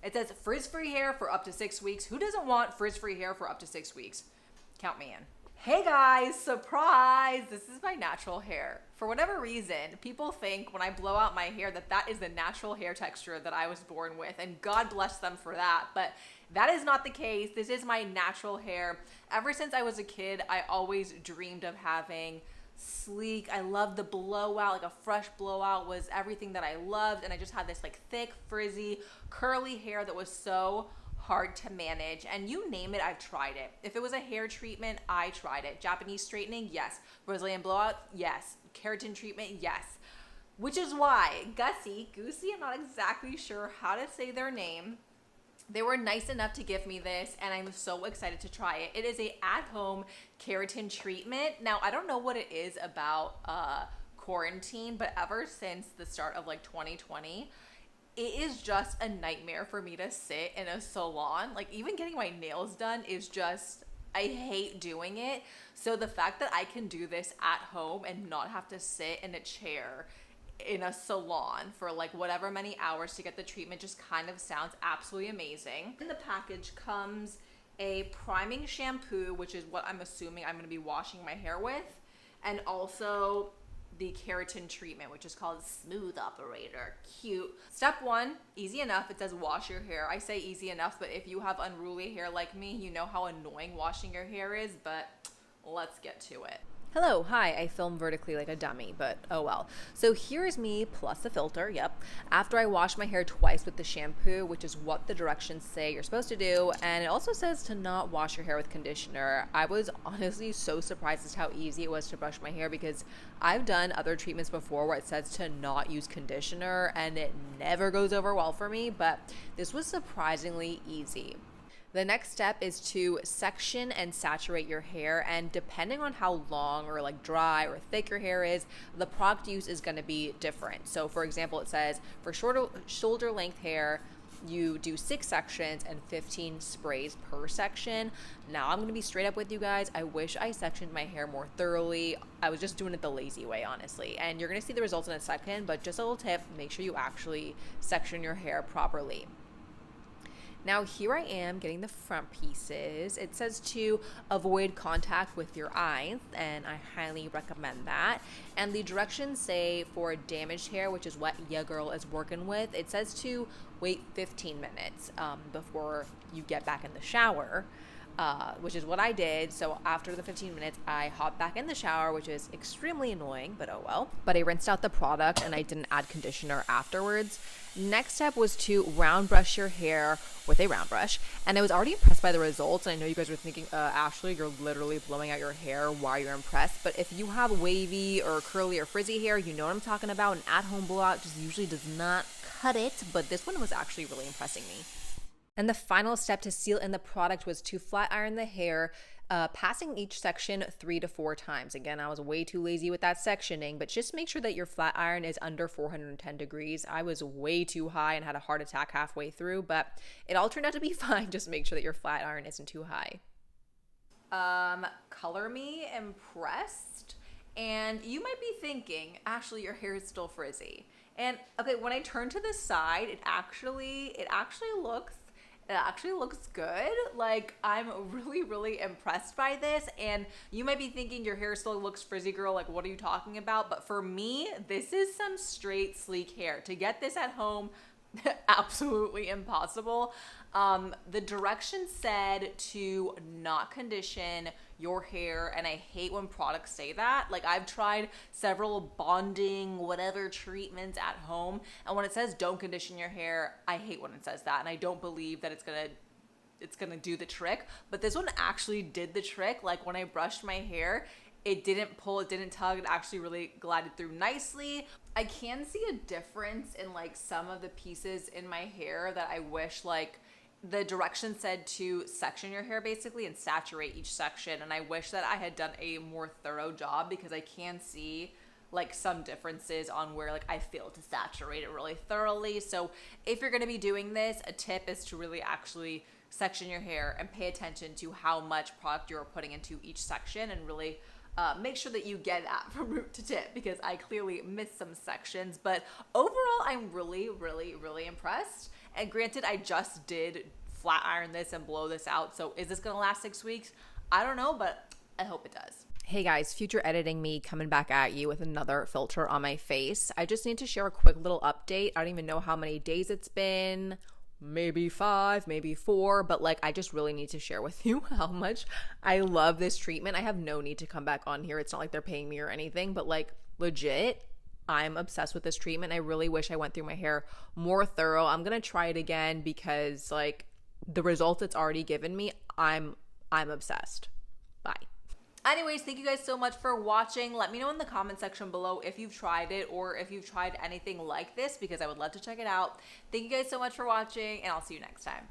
It says frizz-free hair for up to 6 weeks. Who doesn't want frizz-free hair for up to 6 weeks? Count me in. Hey guys, surprise! This is my natural hair. For whatever reason, people think when I blow out my hair that is the natural hair texture that I was born with, and God bless them for that, but that is not the case. This is my natural hair. Ever since I was a kid, I always dreamed of having sleek. I loved the blowout, like a fresh blowout was everything that I loved, and I just had this like thick, frizzy, curly hair that was so hard to manage, and you name it, I've tried it. If it was a hair treatment, I tried it. Japanese straightening, yes. Brazilian blowout, yes. Keratin treatment, yes. Which is why Gussi, I'm not exactly sure how to say their name, they were nice enough to give me this, and I'm so excited to try it. It is a at-home keratin treatment. Now, I don't know what it is about quarantine, but ever since the start of like 2020, it is just a nightmare for me to sit in a salon. Like, even getting my nails done is just, I hate doing it. So the fact that I can do this at home and not have to sit in a chair in a salon for like whatever many hours to get the treatment just kind of sounds absolutely amazing. In the package comes a priming shampoo, which is what I'm assuming I'm going to be washing my hair with, and also the keratin treatment, which is called Smooth Operator. Cute. Step 1, easy enough. It says wash your hair. I say easy enough, but if you have unruly hair like me, you know how annoying washing your hair is, but let's get to it. Hello, hi, I film vertically like a dummy, but oh well. So here's me plus a filter, yep, after I wash my hair twice with the shampoo, which is what the directions say you're supposed to do, and it also says to not wash your hair with conditioner. I was honestly so surprised at how easy it was to brush my hair, because I've done other treatments before where it says to not use conditioner, and it never goes over well for me, but this was surprisingly easy. The next step is to section and saturate your hair, and depending on how long or like dry or thick your hair is, the product use is going to be different. So for example, it says for shoulder length hair, you do 6 sections and 15 sprays per section. Now I'm going to be straight up with you guys. I wish I sectioned my hair more thoroughly. I was just doing it the lazy way, honestly. And you're going to see the results in a second, but just a little tip, make sure you actually section your hair properly. Now here I am getting the front pieces. It says to avoid contact with your eyes, and I highly recommend that. And the directions say for damaged hair, which is what ya girl is working with, it says to wait 15 minutes before you get back in the shower. Which is what I did. So after the 15 minutes, I hopped back in the shower, which is extremely annoying, but oh well. But I rinsed out the product and I didn't add conditioner afterwards. Next step was to round brush your hair with a round brush. And I was already impressed by the results. I know you guys were thinking, Ashley, you're literally blowing out your hair. Why you're impressed? But if you have wavy or curly or frizzy hair, you know what I'm talking about. An at-home blowout just usually does not cut it. But this one was actually really impressing me. And the final step to seal in the product was to flat iron the hair, passing each section 3 to 4 times. Again, I was way too lazy with that sectioning, but just make sure that your flat iron is under 410 degrees. I was way too high and had a heart attack halfway through, but it all turned out to be fine. Just make sure that your flat iron isn't too high. Color me impressed. And you might be thinking, Ashley, your hair is still frizzy. And okay, when I turn to the side, it actually looks good. Like, I'm really, really impressed by this. And you might be thinking your hair still looks frizzy, girl. Like, what are you talking about? But for me, this is some straight sleek hair. To get this at home, absolutely impossible. The directions said to not condition your hair, and I hate when products say that. Like, I've tried several bonding whatever treatments at home, and when it says don't condition your hair, I hate when it says that, and I don't believe that it's gonna do the trick. But this one actually did the trick. Like, when I brushed my hair, it didn't pull, it didn't tug, it actually really glided through nicely. I can see a difference in like some of the pieces in my hair that I wish, like, the direction said to section your hair basically and saturate each section, and I wish that I had done a more thorough job, because I can see like some differences on where like I failed to saturate it really thoroughly. So if you're going to be doing this, a tip is to really actually section your hair and pay attention to how much product you're putting into each section, and really make sure that you get that from root to tip because I clearly missed some sections. But overall, I'm really, really, really impressed. And granted, I just did flat iron this and blow this out. So is this going to last 6 weeks? I don't know, but I hope it does. Hey guys, future editing me coming back at you with another filter on my face. I just need to share a quick little update. I don't even know how many days it's been. Maybe 5, maybe 4, but like I just really need to share with you how much I love this treatment. I have no need to come back on here. It's not like they're paying me or anything, but like legit, I'm obsessed with this treatment. I really wish I went through my hair more thorough. I'm going to try it again because like the results it's already given me, I'm obsessed. Bye. Anyways, thank you guys so much for watching. Let me know in the comment section below if you've tried it or if you've tried anything like this because I would love to check it out. Thank you guys so much for watching and I'll see you next time.